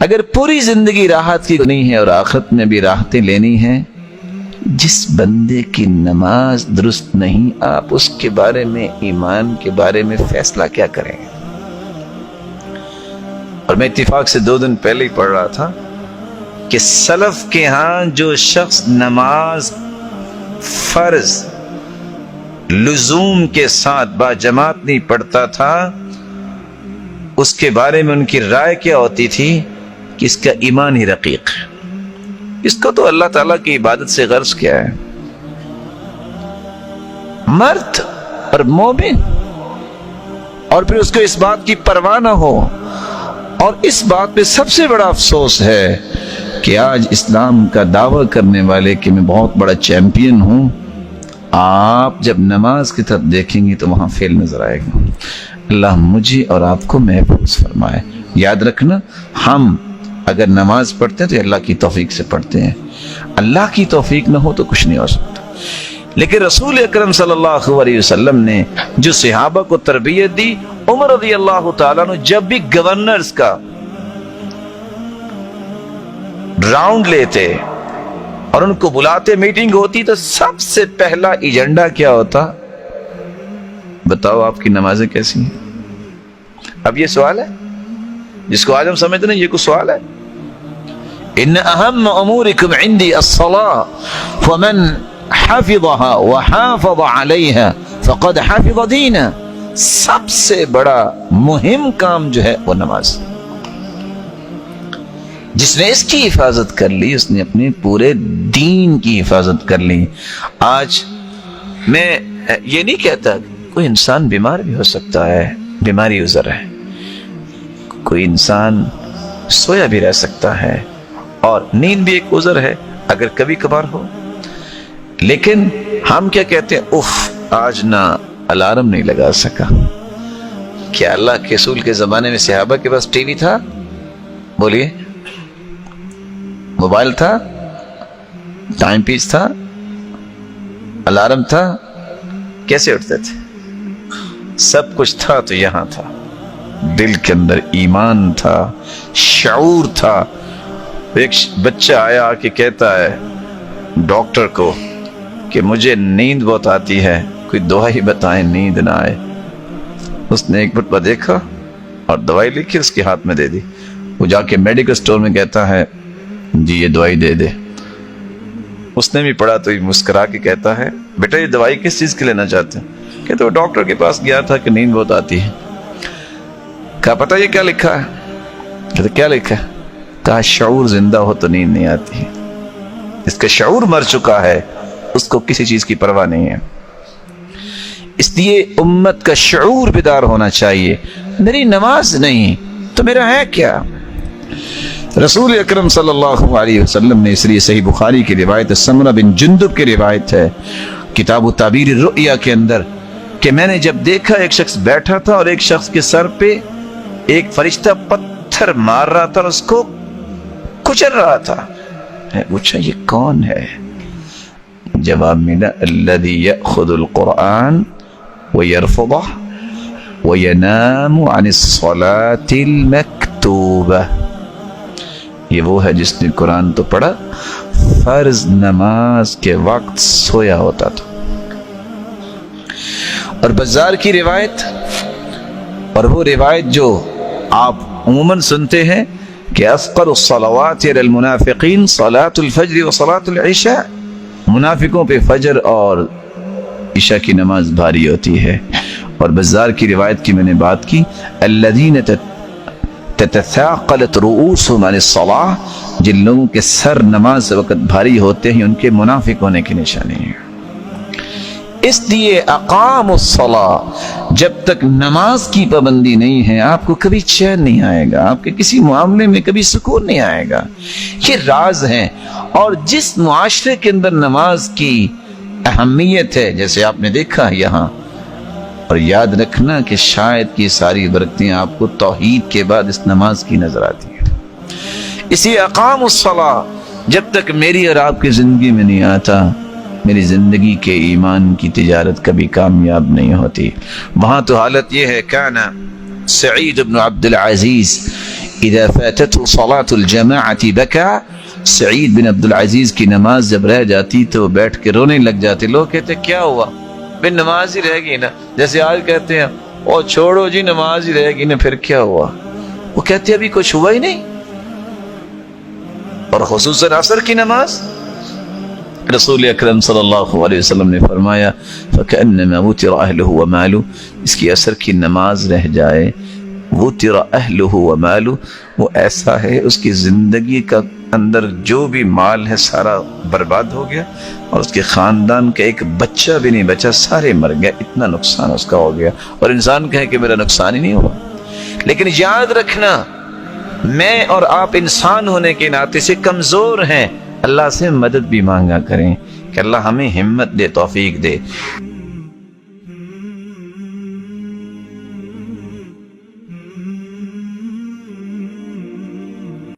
اگر پوری زندگی راحت کی نہیں ہے اور آخرت میں بھی راحتیں لینی ہیں، جس بندے کی نماز درست نہیں، آپ اس کے بارے میں، ایمان کے بارے میں فیصلہ کیا کریں گے؟ اور میں اتفاق سے 2 دن پہلے ہی پڑھ رہا تھا کہ سلف کے ہاں جو شخص نماز فرض لزوم کے ساتھ با جماعت نہیں پڑھتا تھا، اس کے بارے میں ان کی رائے کیا ہوتی تھی کہ اس کا ایمان ہی رقیق ہے، اس کو تو اللہ تعالیٰ کی عبادت سے غرض کیا ہے؟ مرد اور مومن، اور پھر اس کو اس بات کی پرواہ نہ ہو۔ اور اس بات پہ سب سے بڑا افسوس ہے کہ آج اسلام کا دعویٰ کرنے والے کہ میں بہت بڑا چیمپئن ہوں، آپ جب نماز کی طرف دیکھیں گے تو وہاں فیل نظر آئے گا۔ اللہ مجھے اور آپ کو محفوظ فرمائے۔ یاد رکھنا، ہم اگر نماز پڑھتے ہیں تو اللہ کی توفیق سے پڑھتے ہیں، اللہ کی توفیق نہ ہو تو کچھ نہیں ہو سکتا۔ لیکن رسول اکرم صلی اللہ علیہ وسلم نے جو صحابہ کو تربیت دی، عمر رضی اللہ تعالیٰ عنہ جب بھی گورنرز کا راؤنڈ لیتے اور ان کو بلاتے، میٹنگ ہوتی، تو سب سے پہلا ایجنڈا کیا ہوتا؟ بتاؤ آپ کی نمازیں کیسی ہیں؟ اب یہ سوال ہے جس کو آج ہم سمجھتے ہیں، یہ کوئی سوال ہے؟ ان اہم امورکم عندی الصلاۃ فمن حفظها وحافظ عليها فقد حفظ دینہ۔ سب سے بڑا مہم کام جو ہے وہ نماز، جس نے اس کی حفاظت کر لی اس نے اپنے پورے دین کی حفاظت کر لی۔ آج میں یہ نہیں کہتا کوئی انسان بیمار بھی ہو سکتا ہے، بیماری عذر ہے، کوئی انسان سویا بھی رہ سکتا ہے، اور نیند بھی ایک عذر ہے اگر کبھی کبھار ہو۔ لیکن ہم کیا کہتے ہیں؟ اف آج نہ الارم نہیں لگا سکا۔ کیا اللہ کے رسول کے زمانے میں صحابہ کے پاس ٹی وی تھا؟ بولیے، موبائل تھا، ٹائم پیس تھا، الارم تھا؟ کیسے اٹھتے تھے؟ سب کچھ تھا تو یہاں تھا، دل کے اندر ایمان تھا، شعور تھا۔ ایک بچہ آیا کہ کہتا ہے ڈاکٹر کو کہ مجھے نیند بہت آتی ہے، کوئی دوائی بتائیں نیند نہ آئے۔ اس نے ایک مرتبہ دیکھا اور دوائی لکھی اس کے ہاتھ میں دے دی۔ وہ جا کے میڈیکل سٹور میں کہتا ہے جی یہ دوائی دے دے۔ اس نے بھی پڑھا تو مسکرا کے کہتا ہے بیٹا یہ دوائی کس چیز کے لینا چاہتے ہیں؟ کہتے وہ ڈاکٹر کے پاس گیا تھا کہ نیند بہت آتی ہے۔ کہا پتہ یہ کیا لکھا ہے؟ کہتے کیا لکھا ہے؟ کہا شعور زندہ ہو تو نیند نہیں آتی ہے۔ اس کا شعور مر چکا ہے، اس کو کسی چیز کی پرواہ نہیں ہے۔ اس لیے امت کا شعور بیدار ہونا چاہیے۔ میری نماز نہیں تو میرا ہے کیا؟ رسول اکرم صلی اللہ علیہ وسلم نے، اس لیے صحیح بخاری کی روایت، سمرہ بن جندب کی روایت ہے کتاب تعبیر الرؤیا کے اندر، کہ میں نے جب دیکھا ایک شخص بیٹھا تھا اور ایک شخص کے سر پہ ایک فرشتہ پتھر مار رہا تھا اور اس کو کچل رہا تھا۔ میں پوچھا یہ کون ہے؟ جواب ملا الذی یأخذ القرآن ویرفضہ وینام عن الصلاة المکتوبہ۔ یہ وہ ہے جس نے قرآن تو پڑھا، فرض نماز کے وقت سویا ہوتا تھا۔ اور بزار کی روایت، اور وہ روایت جو آپ عموماً سنتے ہیں کہ افقر الصلوات علی المنافقین صلاة الفجر و صلاة العشاء، منافقوں پہ فجر اور عشاء کی نماز بھاری ہوتی ہے۔ اور بزار کی روایت کی میں نے بات کی، الذین تتثاقلت رؤوسهم عن الصلاة، جن لوگوں کے سر نماز سے وقت بھاری ہوتے ہیں ان کے منافق ہونے کی نشانی ہے۔ اس لیے اقام الصلاة، جب تک نماز کی پابندی نہیں ہے آپ کو کبھی چین نہیں آئے گا، آپ کے کسی معاملے میں کبھی سکون نہیں آئے گا۔ یہ راز ہیں۔ اور جس معاشرے کے اندر نماز کی اہمیت ہے، جیسے آپ نے دیکھا یہاں، اور یاد رکھنا کہ شاید کی ساری برکتیں آپ کو توحید کے بعد اس نماز کی نظر آتی ہیں۔ اسی اقام الصلاة جب تک میری اور آپ کی زندگی میں نہیں آتا، میری زندگی کے ایمان کی تجارت کبھی کامیاب نہیں ہوتی۔ وہاں تو حالت یہ ہے، کانا سعید بن عبد العزیز اذا فاتته صلاة الجماعة بكى. سعید بن عبد العزیز کی نماز جب رہ جاتی تو وہ بیٹھ کے رونے لگ جاتے. لوگ کہتے کیا ہوا؟ بے نماز ہی رہ گئی نا. جیسے آج کہتے ہیں او چھوڑو جی نماز ہی رہ گئی نا، پھر کیا ہوا؟ وہ کہتے ابھی کچھ ہوا ہی نہیں. اور خصوصاً عصر کی نماز، رسول اکرم صلی اللہ علیہ وسلم نے فرمایا فَكَأَنَّمَا وُتِرَ أَهْلُهُ وَمَالُهُ. اس کی عصر کی نماز رہ جائے، وُتِرَ أَهْلُهُ وَمَالُهُ، وہ ایسا ہے اس کی زندگی کا اندر جو بھی مال ہے سارا برباد ہو گیا، اور اس کے خاندان کا ایک بچہ بھی نہیں بچا، سارے مر گیا. اتنا نقصان اس کا ہو گیا. اور انسان کہے کہ میرا نقصان ہی نہیں ہوا. لیکن یاد رکھنا، میں اور آپ انسان ہونے کے ناطے سے کمزور ہیں. اللہ سے مدد بھی مانگا کریں کہ اللہ ہمیں ہمت دے، توفیق دے.